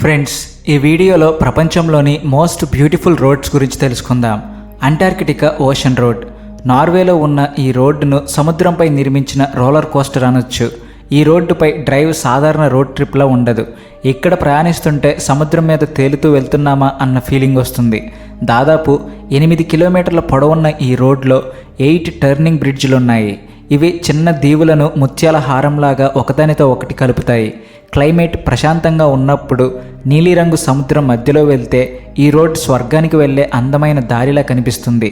Friends, ఈ వీడియోలో ప్రపంచంలోని మోస్ట్ బ్యూటిఫుల్ రోడ్స్ గురించి తెలుసుకుందాం. Antarctica ocean road. నార్వేలో ఉన్న ఈ రోడ్డును సముద్రంపై నిర్మించిన రోలర్ కోస్టర్ అనొచ్చు. ఈ రోడ్డుపై డ్రైవ్ సాధారణ రోడ్ ట్రిప్లా ఉండదు. ఇక్కడ ప్రయాణిస్తుంటే సముద్రం మీద తేలుతూ వెళ్తున్నామా అన్న ఫీలింగ్ వస్తుంది. దాదాపు 8 కిలోమీటర్ల పొడవున్న ఈ రోడ్లో 8 టర్నింగ్ బ్రిడ్జ్లున్నాయి. ఇవి చిన్న దీవులను ముత్యాల హారంలాగా ఒకదానితో ఒకటి కలుపుతాయి. క్లైమేట్ ప్రశాంతంగా ఉన్నప్పుడు నీలిరంగు సముద్రం మధ్యలో వెళ్తే ఈ రోడ్డు స్వర్గానికి వెళ్ళే అందమైన దారిలా కనిపిస్తుంది.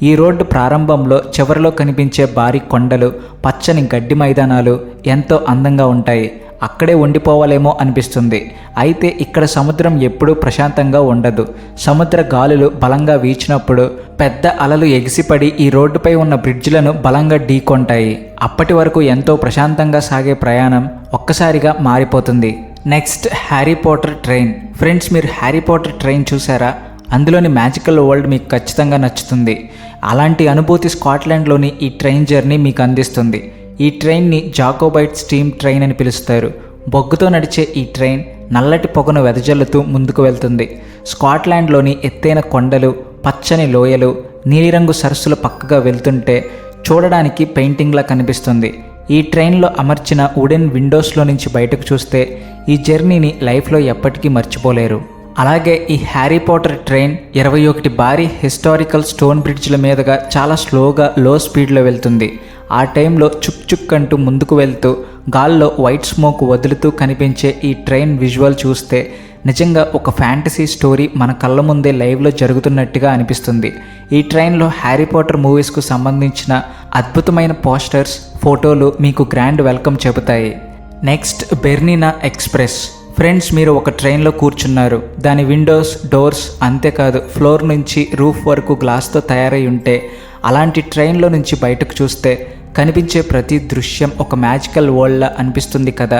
ఈ రోడ్డు ప్రారంభంలో చివరిలో కనిపించే భారీ కొండలు, పచ్చని గడ్డి మైదానాలు ఎంతో అందంగా ఉంటాయి. అక్కడే ఉండిపోవాలేమో అనిపిస్తుంది. అయితే ఇక్కడ సముద్రం ఎప్పుడూ ప్రశాంతంగా ఉండదు. సముద్ర గాలులు బలంగా వీచినప్పుడు పెద్ద అలలు ఎగిసిపడి ఈ రోడ్డుపై ఉన్న బ్రిడ్జిలను బలంగా ఢీకొంటాయి. అప్పటి వరకు ఎంతో ప్రశాంతంగా సాగే ప్రయాణం ఒక్కసారిగా మారిపోతుంది. Next, Harry Potter train. Friends, మీరు హ్యారీ పాటర్ ట్రైన్ చూసారా? అందులోని మ్యాజికల్ వరల్డ్ మీకు ఖచ్చితంగా నచ్చుతుంది. అలాంటి అనుభూతి స్కాట్లాండ్లోని ఈ ట్రైన్ జర్నీ మీకు అందిస్తుంది. ఈ ట్రైన్ని జాకోబైట్ స్టీమ్ ట్రైన్ అని పిలుస్తారు. బొగ్గుతో నడిచే ఈ ట్రైన్ నల్లటి పొగను వెదజల్లుతూ ముందుకు వెళ్తుంది. స్కాట్లాండ్లోని ఎత్తైన కొండలు, పచ్చని లోయలు, నీలిరంగు సరస్సులు పక్కగా వెళ్తుంటే చూడడానికి పెయింటింగ్లా కనిపిస్తుంది. ఈ ట్రైన్లో అమర్చిన వుడెన్ విండోస్లో నుంచి బయటకు చూస్తే ఈ జర్నీని లైఫ్లో ఎప్పటికీ మర్చిపోలేరు. అలాగే ఈ హ్యారీ పాటర్ ట్రైన్ 21 భారీ హిస్టారికల్ స్టోన్ బ్రిడ్జ్ల మీదుగా చాలా స్లోగా లో స్పీడ్లో వెళ్తుంది. ఆ టైంలో చుక్ చుక్ అంటూ ముందుకు వెళ్తూ గాల్లో వైట్ స్మోక్ వదులుతూ కనిపించే ఈ ట్రైన్ విజువల్ చూస్తే నిజంగా ఒక ఫ్యాంటసీ స్టోరీ మన కళ్ళ ముందే లైవ్లో జరుగుతున్నట్టుగా అనిపిస్తుంది. ఈ ట్రైన్లో హ్యారీ పాటర్ మూవీస్కు సంబంధించిన అద్భుతమైన పోస్టర్స్, ఫోటోలు మీకు గ్రాండ్ వెల్కమ్ చెబుతాయి. Next, Bernina Express. ఫ్రెండ్స్, మీరు ఒక ట్రైన్లో కూర్చున్నారు. దాని విండోస్, డోర్స్ అంతేకాదు ఫ్లోర్ నుంచి రూఫ్ వరకు గ్లాస్తో తయారై ఉంటే అలాంటి ట్రైన్లో నుంచి బయటకు చూస్తే కనిపించే ప్రతి దృశ్యం ఒక మ్యాజికల్ వరల్డ్లా అనిపిస్తుంది కదా.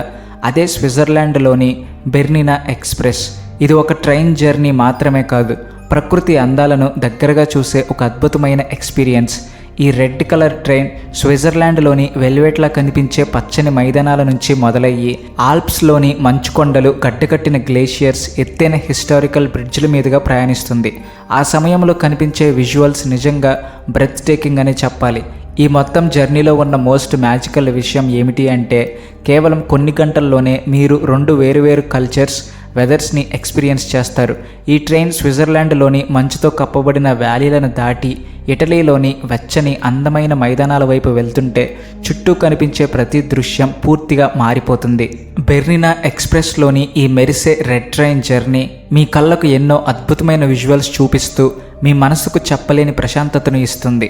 అదే స్విట్జర్లాండ్లోని బెర్నినా ఎక్స్ప్రెస్. ఇది ఒక ట్రైన్ జర్నీ మాత్రమే కాదు, ప్రకృతి అందాలను దగ్గరగా చూసే ఒక అద్భుతమైన ఎక్స్పీరియన్స్. ఈ రెడ్ కలర్ ట్రైన్ స్విట్జర్లాండ్లోని వెల్వెట్లా కనిపించే పచ్చని మైదానాల నుంచి మొదలయ్యి ఆల్ప్స్లోని మంచుకొండలు, గడ్డకట్టిన గ్లేషియర్స్, ఎత్తైన హిస్టారికల్ బ్రిడ్జ్ల మీదుగా ప్రయాణిస్తుంది. ఆ సమయంలో కనిపించే విజువల్స్ నిజంగా బ్రెత్ టేకింగ్ అనే చెప్పాలి. ఈ మొత్తం జర్నీలో ఉన్న మోస్ట్ మ్యాజికల్ విషయం ఏమిటి అంటే కేవలం కొన్ని గంటల్లోనే మీరు 2 వేరువేరు కల్చర్స్, వెదర్స్ని ఎక్స్పీరియన్స్ చేస్తారు. ఈ ట్రైన్ స్విట్జర్లాండ్లోని మంచుతో కప్పబడిన వ్యాలీలను దాటి ఇటలీలోని వెచ్చని అందమైన మైదానాల వైపు వెళ్తుంటే చుట్టూ కనిపించే ప్రతి దృశ్యం పూర్తిగా మారిపోతుంది. బెర్నినా ఎక్స్ప్రెస్లోని ఈ మెరిసే రెడ్ ట్రైన్ జర్నీ మీ కళ్ళకు ఎన్నో అద్భుతమైన విజువల్స్ చూపిస్తూ మీ మనసుకు చెప్పలేని ప్రశాంతతను ఇస్తుంది.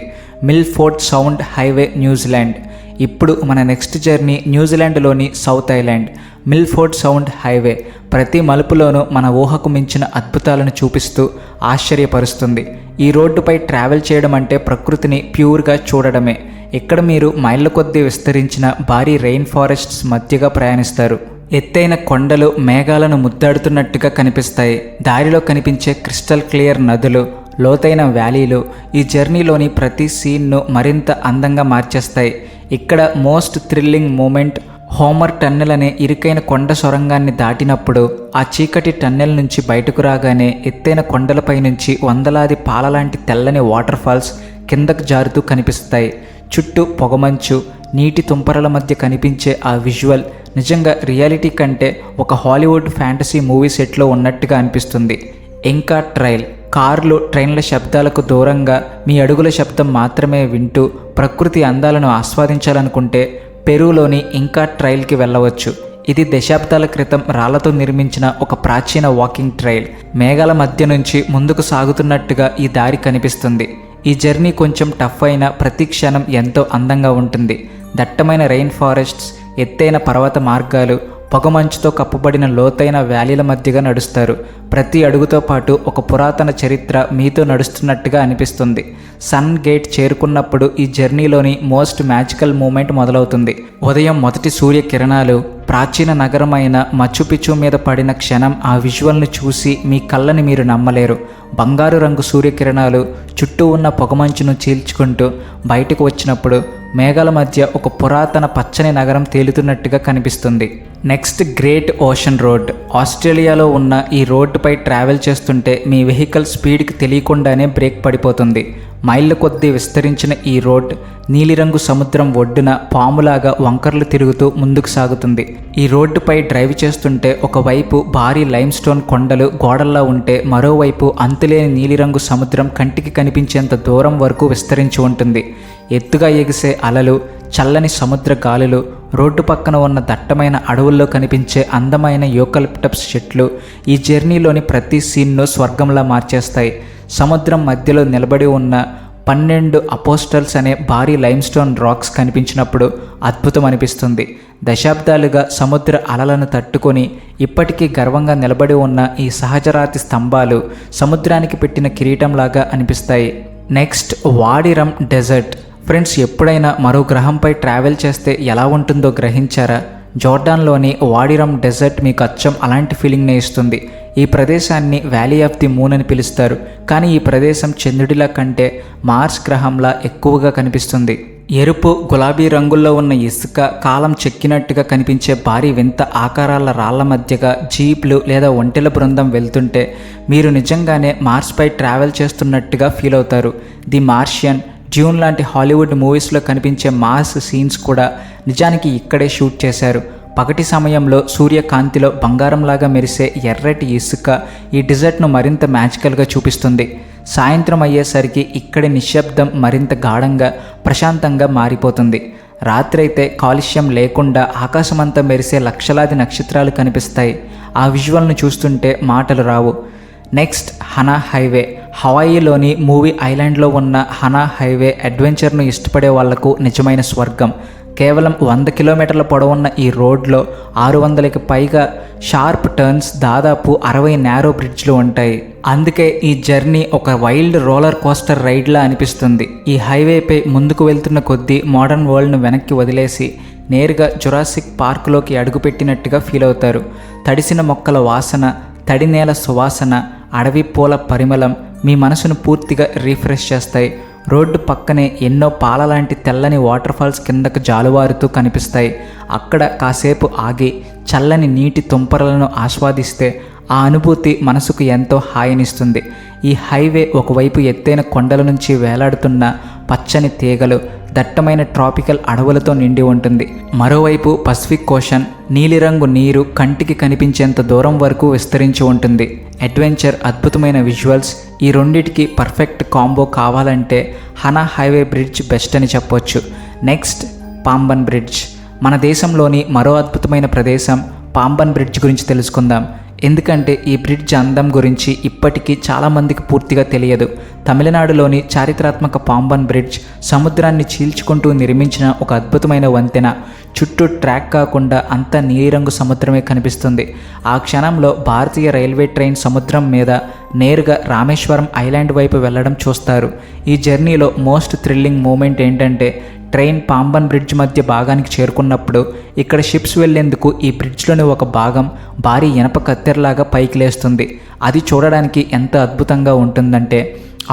Milford Sound highway, New Zealand. ఇప్పుడు మన నెక్స్ట్ జర్నీ న్యూజిలాండ్లోని South Island. Milford Sound highway ప్రతి మలుపులోనూ మన ఊహకు మించిన అద్భుతాలను చూపిస్తూ ఆశ్చర్యపరుస్తుంది. ఈ రోడ్డుపై ట్రావెల్ చేయడం అంటే ప్రకృతిని ప్యూర్గా చూడడమే. ఇక్కడ మీరు మైళ్ళ కొద్దీ విస్తరించిన భారీ రెయిన్ ఫారెస్ట్స్ మధ్యగా ప్రయాణిస్తారు. ఎత్తైన కొండలు మేఘాలను ముద్దాడుతున్నట్టుగా కనిపిస్తాయి. దారిలో కనిపించే క్రిస్టల్ క్లియర్ నదులు, లోతైన వ్యాలీలు ఈ జర్నీలోని ప్రతి సీన్ను మరింత అందంగా మార్చేస్తాయి. ఇక్కడ most thrilling moment Homer tunnel అనే ఇరుకైన కొండ సొరంగాన్ని దాటినప్పుడు ఆ చీకటి టన్నెల్ నుంచి బయటకు రాగానే ఎత్తైన కొండలపై నుంచి వందలాది పాలలాంటి తెల్లని వాటర్ ఫాల్స్ కిందకు జారుతూ కనిపిస్తాయి. చుట్టూ పొగమంచు, నీటి తుంపరల మధ్య కనిపించే ఆ విజువల్ నిజంగా రియాలిటీ కంటే ఒక హాలీవుడ్ ఫ్యాంటసీ మూవీ సెట్లో ఉన్నట్టుగా అనిపిస్తుంది. ఇంకా ట్రైల్. కార్లు, ట్రైన్ల శబ్దాలకు దూరంగా మీ అడుగుల శబ్దం మాత్రమే వింటూ ప్రకృతి అందాలను ఆస్వాదించాలనుకుంటే పెరూలోని ఇంకా ట్రైల్కి వెళ్ళవచ్చు. ఇది దశాబ్దాల క్రితం రాళ్లతో నిర్మించిన ఒక ప్రాచీన వాకింగ్ ట్రైల్. మేఘాల మధ్య నుంచి ముందుకు సాగుతున్నట్టుగా ఈ దారి కనిపిస్తుంది. ఈ జర్నీ కొంచెం టఫ్ అయినా ప్రతి క్షణం ఎంతో అందంగా ఉంటుంది. దట్టమైన రెయిన్ ఫారెస్ట్స్, ఎత్తైన పర్వత మార్గాలు, పొగమంచుతో కప్పబడిన లోతైన వ్యాలీల మధ్యగా నడుస్తారు. ప్రతి అడుగుతో పాటు ఒక పురాతన చరిత్ర మీతో నడుస్తున్నట్టుగా అనిపిస్తుంది. సన్ గేట్ చేరుకున్నప్పుడు ఈ జర్నీలోని మోస్ట్ మ్యాజికల్ మూమెంట్ మొదలవుతుంది. ఉదయం మొదటి సూర్యకిరణాలు ప్రాచీన నగరమైన మచుపిచు మీద పడిన క్షణం ఆ విజువల్ని చూసి మీ కళ్ళని మీరు నమ్మలేరు. బంగారు రంగు సూర్యకిరణాలు చుట్టూ ఉన్న పొగమంచును చీల్చుకుంటూ బయటకు వచ్చినప్పుడు మేఘాల మధ్య ఒక పురాతన పచ్చని నగరం తేలుతున్నట్టుగా కనిపిస్తుంది. Next great ocean road. ఆస్ట్రేలియాలో ఉన్న ఈ రోడ్డుపై ట్రావెల్ చేస్తుంటే మీ వెహికల్ స్పీడ్కి తెలియకుండానే బ్రేక్ పడిపోతుంది. మైళ్ళ కొద్దీ విస్తరించిన ఈ రోడ్ నీలిరంగు సముద్రం ఒడ్డున పాములాగా వంకర్లు తిరుగుతూ ముందుకు సాగుతుంది. ఈ రోడ్డుపై డ్రైవ్ చేస్తుంటే ఒకవైపు భారీ లైమ్ స్టోన్ కొండలు గోడల్లా ఉంటే మరోవైపు అంతులేని నీలిరంగు సముద్రం కంటికి కనిపించేంత దూరం వరకు విస్తరించి ఉంటుంది. ఎత్తుగా ఎగిసే అలలు, చల్లని సముద్ర గాలులు, రోడ్డు పక్కన ఉన్న దట్టమైన అడవుల్లో కనిపించే అందమైన యూకలిప్టస్ చెట్లు ఈ జర్నీలోని ప్రతి సీన్ను స్వర్గంలా మార్చేస్తాయి. సముద్రం మధ్యలో నిలబడి ఉన్న 12 అపోస్టల్స్ అనే భారీ లైమ్స్టోన్ రాక్స్ కనిపించినప్పుడు అద్భుతం అనిపిస్తుంది. దశాబ్దాలుగా సముద్ర అలలను తట్టుకొని ఇప్పటికీ గర్వంగా నిలబడి ఉన్న ఈ సహజరాతి స్తంభాలు సముద్రానికి పెట్టిన కిరీటంలాగా అనిపిస్తాయి. Next వాడిరం dessert. ఫ్రెండ్స్, ఎప్పుడైనా మరో గ్రహంపై ట్రావెల్ చేస్తే ఎలా ఉంటుందో గ్రహించారా? జోర్డాన్లోని వాడిరం డెజర్ట్ మీకు అచ్చం అలాంటి ఫీలింగ్నే ఇస్తుంది. ఈ ప్రదేశాన్ని వ్యాలీ ఆఫ్ ది మూన్ అని పిలుస్తారు. కానీ ఈ ప్రదేశం చంద్రుడిలా కంటే మార్స్ గ్రహంలా ఎక్కువగా కనిపిస్తుంది. ఎరుపు, గులాబీ రంగుల్లో ఉన్న ఇసుక, కాలం చెక్కినట్టుగా కనిపించే భారీ వింత ఆకారాల రాళ్ల మధ్యగా జీప్లు లేదా ఒంటెల బృందం వెళ్తుంటే మీరు నిజంగానే మార్స్పై ట్రావెల్ చేస్తున్నట్టుగా ఫీల్ అవుతారు. ది మార్షియన్, డ్యూన్ లాంటి హాలీవుడ్ మూవీస్లో కనిపించే మాస్ సీన్స్ కూడా నిజానికి ఇక్కడే షూట్ చేశారు. పగటి సమయంలో సూర్యకాంతిలో బంగారంలాగా మెరిసే ఎర్రటి ఇసుక ఈ డిజర్ట్ను మరింత మ్యాజికల్గా చూపిస్తుంది. సాయంత్రం అయ్యేసరికి ఇక్కడి నిశ్శబ్దం మరింత గాఢంగా, ప్రశాంతంగా మారిపోతుంది. రాత్రి అయితే కాలుష్యం లేకుండా ఆకాశమంతా మెరిసే లక్షలాది నక్షత్రాలు కనిపిస్తాయి. ఆ విజువల్ను చూస్తుంటే మాటలు రావు. Next Hana highway. హవాయిలోని మూవీ ఐలాండ్లో ఉన్న హనా హైవే అడ్వెంచర్ను ఇష్టపడే వాళ్లకు నిజమైన స్వర్గం. కేవలం 100 కిలోమీటర్ల పొడవున్న ఈ రోడ్లో 600కి పైగా షార్ప్ టర్న్స్, దాదాపు 60 నేరో బ్రిడ్జ్లు ఉంటాయి. అందుకే ఈ జర్నీ ఒక వైల్డ్ రోలర్ కోస్టర్ రైడ్లా అనిపిస్తుంది. ఈ హైవేపై ముందుకు వెళ్తున్న కొద్దీ మోడర్న్ వరల్డ్ను వెనక్కి వదిలేసి నేరుగా జురాసిక్ పార్కులోకి అడుగుపెట్టినట్టుగా ఫీల్ అవుతారు. తడిసిన మొక్కల వాసన, తడి నేల సువాసన, అడవి పూల పరిమళం మీ మనసును పూర్తిగా రీఫ్రెష్ చేస్తాయి. రోడ్డు పక్కనే ఎన్నో పాలలాంటి తెల్లని వాటర్ ఫాల్స్ కిందకు జాలువారుతూ కనిపిస్తాయి. అక్కడ కాసేపు ఆగి చల్లని నీటి తుంపరలను ఆస్వాదిస్తే ఆ అనుభూతి మనసుకు ఎంతో హాయినిస్తుంది. ఈ హైవే ఒకవైపు ఎత్తైన కొండల నుంచి వేలాడుతున్న పచ్చని తీగలు, దట్టమైన ట్రాపికల్ అడవులతో నిండి ఉంటుంది. మరోవైపు పసిఫిక్ ఓషన్, నీలిరంగు నీరు కంటికి కనిపించేంత దూరం వరకు విస్తరించి ఉంటుంది. అడ్వెంచర్, అద్భుతమైన విజువల్స్, ఈ రెండిటికి పర్ఫెక్ట్ కాంబో కావాలంటే హనా హైవే బ్రిడ్జ్ బెస్ట్ అని చెప్పొచ్చు. Next Pamban bridge. మన దేశంలోని మరో అద్భుతమైన ప్రదేశం పాంబన్ బ్రిడ్జ్ గురించి తెలుసుకుందాం. ఎందుకంటే ఈ బ్రిడ్జ్ అందం గురించి ఇప్పటికీ చాలామందికి పూర్తిగా తెలియదు. తమిళనాడులోని చారిత్రాత్మక పాంబన్ బ్రిడ్జ్ సముద్రాన్ని చీల్చుకుంటూ నిర్మించిన ఒక అద్భుతమైన వంతెన. చుట్టూ ట్రాక్ కాకుండా అంతా నీలిరంగు సముద్రమే కనిపిస్తుంది. ఆ క్షణంలో భారతీయ రైల్వే ట్రైన్ సముద్రం మీద నేరుగా రామేశ్వరం ఐలాండ్ వైపు వెళ్ళడం చూస్తారు. ఈ జర్నీలో మోస్ట్ థ్రిల్లింగ్ మూమెంట్ ఏంటంటే ట్రైన్ పాంబన్ బ్రిడ్జ్ మధ్య భాగానికి చేరుకున్నప్పుడు ఇక్కడ షిప్స్ వెళ్లేందుకు ఈ బ్రిడ్జ్లోని ఒక భాగం భారీ ఇనప కత్తెరలాగా పైకి లేస్తుంది. అది చూడడానికి ఎంత అద్భుతంగా ఉంటుందంటే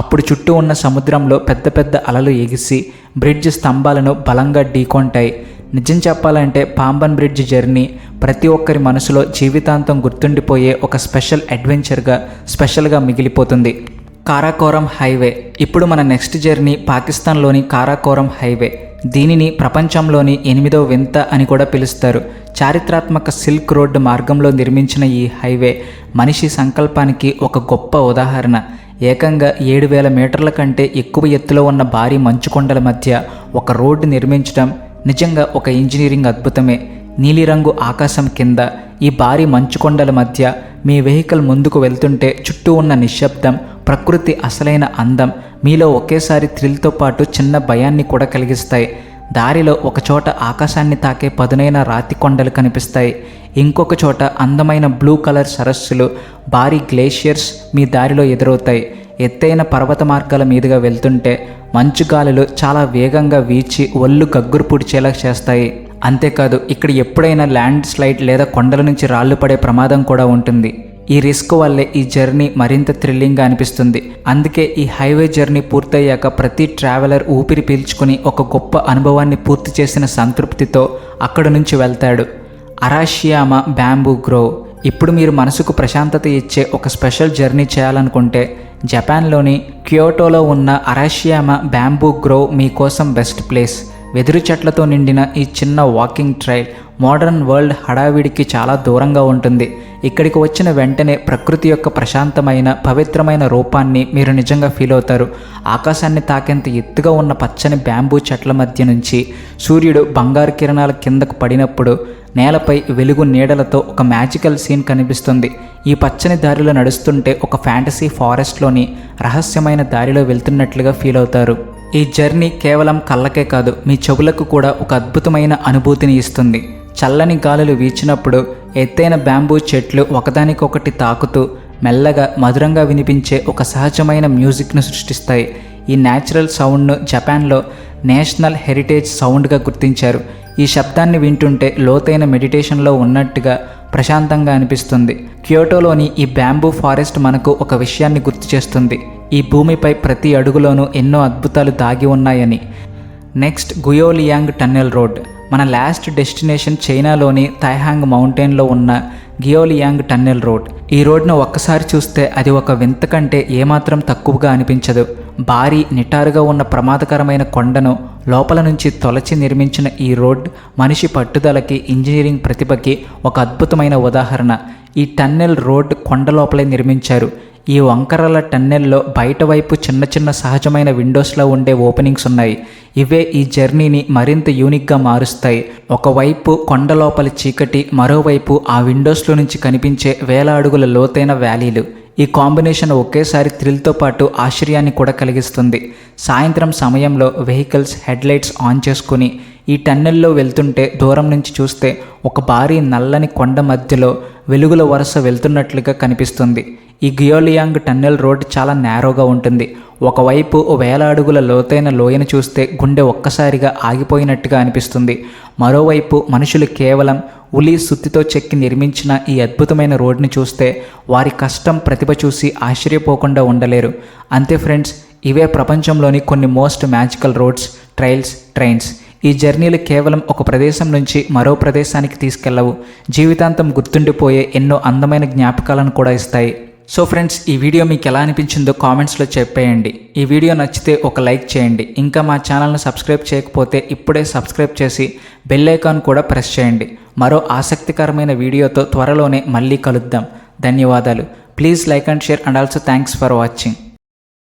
అప్పుడు చుట్టూ ఉన్న సముద్రంలో పెద్ద పెద్ద అలలు ఎగిసి బ్రిడ్జ్ స్తంభాలను బలంగా ఢీకొంటాయి. నిజం చెప్పాలంటే పాంబన్ బ్రిడ్జ్ జర్నీ ప్రతి ఒక్కరి మనసులో జీవితాంతం గుర్తుండిపోయే ఒక స్పెషల్ అడ్వెంచర్గా స్పెషల్గా మిగిలిపోతుంది. కారాకోరం హైవే. ఇప్పుడు మన నెక్స్ట్ జర్నీ పాకిస్తాన్లోని కారాకోరం హైవే. దీనిని ప్రపంచంలోని 8వ వింత అని కూడా పిలుస్తారు. చారిత్రాత్మక సిల్క్ రోడ్డు మార్గంలో నిర్మించిన ఈ హైవే మనిషి సంకల్పానికి ఒక గొప్ప ఉదాహరణ. ఏకంగా 7,000 మీటర్ల కంటే ఎక్కువ ఎత్తులో ఉన్న భారీ మంచుకొండల మధ్య ఒక రోడ్డు నిర్మించడం నిజంగా ఒక ఇంజనీరింగ్ అద్భుతమే. నీలిరంగు ఆకాశం కింద ఈ భారీ మంచుకొండల మధ్య మీ వెహికల్ ముందుకు వెళ్తుంటే చుట్టూ ఉన్న నిశ్శబ్దం, ప్రకృతి అసలైన అందం మీలో ఒకేసారి థ్రిల్తో పాటు చిన్న భయాన్ని కూడా కలిగిస్తాయి. దారిలో ఒకచోట ఆకాశాన్ని తాకే పదునైన రాతి కొండలు కనిపిస్తాయి. ఇంకొక చోట అందమైన బ్లూ కలర్ సరస్సులు, భారీ గ్లేషియర్స్ మీ దారిలో ఎదురవుతాయి. ఎత్తైన పర్వత మార్గాల మీదుగా వెళ్తుంటే మంచుగాలులు చాలా వేగంగా వీచి ఒళ్ళు గగ్గురు పుడిచేలా చేస్తాయి. అంతేకాదు ఇక్కడ ఎప్పుడైనా ల్యాండ్ స్లైడ్ లేదా కొండల నుంచి రాళ్లు పడే ప్రమాదం కూడా ఉంటుంది. ఈ రిస్క్ వల్లే ఈ జర్నీ మరింత థ్రిల్లింగ్గా అనిపిస్తుంది. అందుకే ఈ హైవే జర్నీ పూర్తయ్యాక ప్రతి ట్రావెలర్ ఊపిరి పీల్చుకుని ఒక గొప్ప అనుభవాన్ని పూర్తి చేసిన సంతృప్తితో అక్కడి నుంచి వెళ్తాడు. Arashiyama bamboo grove. ఇప్పుడు మీరు మనసుకు ప్రశాంతత ఇచ్చే ఒక స్పెషల్ జర్నీ చేయాలనుకుంటే జపాన్లోని క్యోటోలో ఉన్న అరాషియామా బ్యాంబూ గ్రోవ్ మీకోసం బెస్ట్ ప్లేస్. వెదురు చెట్లతో నిండిన ఈ చిన్న వాకింగ్ ట్రైల్ మోడర్న్ వరల్డ్ హడావిడికి చాలా దూరంగా ఉంటుంది. ఇక్కడికి వచ్చిన వెంటనే ప్రకృతి యొక్క ప్రశాంతమైన పవిత్రమైన రూపాన్ని మీరు నిజంగా ఫీల్ అవుతారు. ఆకాశాన్ని తాకేంత ఎత్తుగా ఉన్న పచ్చని బ్యాంబూ చెట్ల మధ్య నుంచి సూర్యుడు బంగారు కిరణాల కిందకు పడినప్పుడు నేలపై వెలుగు నీడలతో ఒక మ్యాజికల్ సీన్ కనిపిస్తుంది. ఈ పచ్చని దారిలో నడుస్తుంటే ఒక ఫ్యాంటసీ ఫారెస్ట్లోని రహస్యమైన దారిలో వెళ్తున్నట్లుగా ఫీల్ అవుతారు. ఈ జర్నీ కేవలం కళ్ళకే కాదు, మీ చెవులకు కూడా ఒక అద్భుతమైన అనుభూతిని ఇస్తుంది. చల్లని గాలులు వీచినప్పుడు ఎత్తైన బ్యాంబూ చెట్లు ఒకదానికొకటి తాకుతూ మెల్లగా మధురంగా వినిపించే ఒక సహజమైన మ్యూజిక్ను సృష్టిస్తాయి. ఈ న్యాచురల్ సౌండ్ను జపాన్లో నేషనల్ హెరిటేజ్ సౌండ్గా గుర్తించారు. ఈ శబ్దాన్ని వింటుంటే లోతైన మెడిటేషన్లో ఉన్నట్టుగా ప్రశాంతంగా అనిపిస్తుంది. క్యోటోలోని ఈ బ్యాంబూ ఫారెస్ట్ మనకు ఒక విషయాన్ని గుర్తు చేస్తుంది. ఈ భూమిపై ప్రతి అడుగులోనూ ఎన్నో అద్భుతాలు దాగి ఉన్నాయని. Next Guoliang tunnel road. మన లాస్ట్ డెస్టినేషన్ చైనాలోని తైహాంగ్ మౌంటైన్లో ఉన్న గియోలియాంగ్ టన్నెల్ రోడ్. ఈ రోడ్ను ఒక్కసారి చూస్తే అది ఒక వింత కంటే ఏమాత్రం తక్కువగా అనిపించదు. భారీ నిటారుగా ఉన్న ప్రమాదకరమైన కొండను లోపల నుంచి తొలచి నిర్మించిన ఈ రోడ్ మనిషి పట్టుదలకి, ఇంజనీరింగ్ ప్రతిభకి ఒక అద్భుతమైన ఉదాహరణ. ఈ టన్నెల్ రోడ్ కొండ లోపలే నిర్మించారు. ఈ వంకరల టన్నెల్లో బయట వైపు చిన్న చిన్న సహజమైన విండోస్లో ఉండే ఓపెనింగ్స్ ఉన్నాయి. ఇవే ఈ జర్నీని మరింత యూనిక్గా మారుస్తాయి. ఒకవైపు కొండ లోపలి చీకటి, మరోవైపు ఆ విండోస్లో నుంచి కనిపించే వేల అడుగుల లోతైన వ్యాలీలు. ఈ కాంబినేషన్ ఒకేసారి థ్రిల్తో పాటు ఆశ్చర్యాన్ని కూడా కలిగిస్తుంది. సాయంత్రం సమయంలో వెహికల్స్ హెడ్లైట్స్ ఆన్ చేసుకుని ఈ టన్నెల్లో వెళ్తుంటే దూరం నుంచి చూస్తే ఒక భారీ నల్లని కొండ మధ్యలో వెలుగుల వరుస వెళ్తున్నట్లుగా కనిపిస్తుంది. ఈ గియోలియాంగ్ టన్నెల్ రోడ్ చాలా నేరోగా ఉంటుంది. ఒకవైపు వేల అడుగుల లోతైన లోయను చూస్తే గుండె ఒక్కసారిగా ఆగిపోయినట్టుగా అనిపిస్తుంది. మరోవైపు మనుషులు కేవలం ఉలి సుత్తితో చెక్కి నిర్మించిన ఈ అద్భుతమైన రోడ్ని చూస్తే వారి కష్టం, ప్రతిభ చూసి ఆశ్చర్యపోకుండా ఉండలేరు. అంతే ఫ్రెండ్స్, ఇవే ప్రపంచంలోని కొన్ని most magical roads, trails, trains. ఈ జర్నీలు కేవలం ఒక ప్రదేశం నుంచి మరో ప్రదేశానికి తీసుకెళ్లవు, జీవితాంతం గుర్తుండిపోయే ఎన్నో అందమైన జ్ఞాపకాలను కూడా ఇస్తాయి. సో ఫ్రెండ్స్, ఈ వీడియో మీకు ఎలా అనిపించిందో కామెంట్స్లో చెప్పేయండి. ఈ వీడియో నచ్చితే ఒక లైక్ చేయండి. ఇంకా మా ఛానల్ను సబ్స్క్రైబ్ చేయకపోతే ఇప్పుడే సబ్స్క్రైబ్ చేసి బెల్ ఐకాన్ కూడా ప్రెస్ చేయండి. మరో ఆసక్తికరమైన వీడియోతో త్వరలోనే మళ్ళీ కలుద్దాం. ధన్యవాదాలు. Please like and share and also thanks for watching.